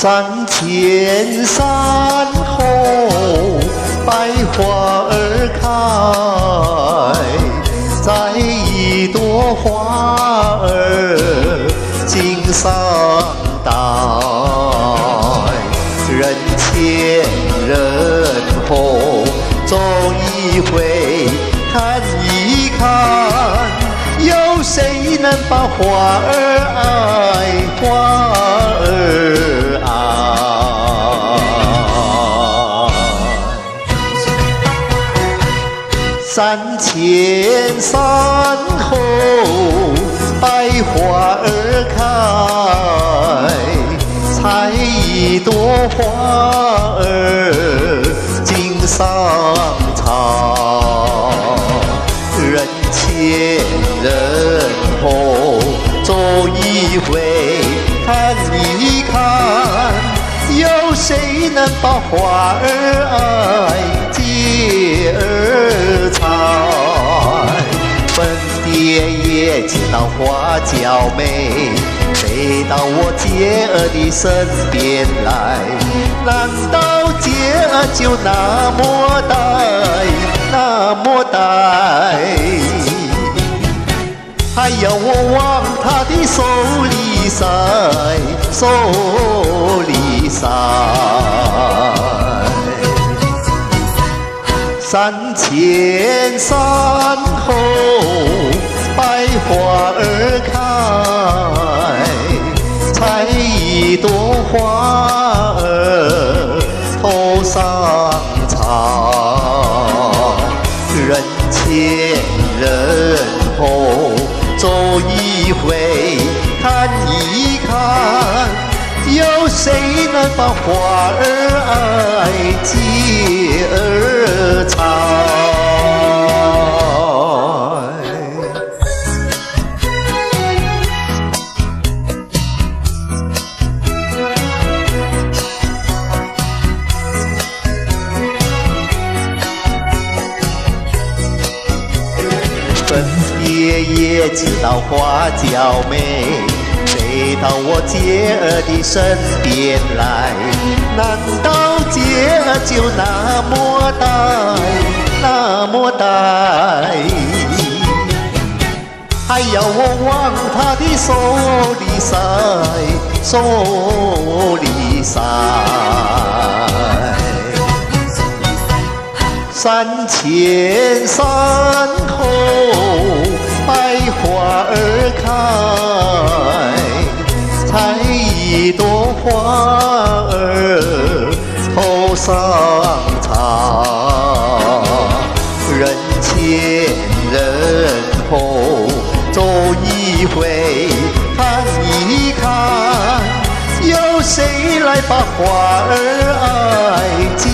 山前山后，百花儿开，摘一朵花儿锦上带。人前人后，走一回，看一看，有谁能把花儿爱，花儿爱？山前山后，百花儿开，采一朵花儿锦上草。人前人后，走一回，看一看，有谁能把花儿爱，结儿采？粉蝶也知道花娇美，飞到我姐儿的身边来。难道姐儿就那么呆，那么呆？还要我往她的手里塞，手里塞。山前山后，百花儿开，采一朵花儿头上插。人前人后，走一回，看一看，有谁能把花儿爱，结儿采？粉蝶也知道花娇美，飞到我姐儿的身边来。难道姐儿就那么呆，那么呆？还要我往她的手里塞，手里塞。山前山后，百花儿开，采一朵花儿头上插。人前人后，走一回，看一看，有谁来把花儿爱，结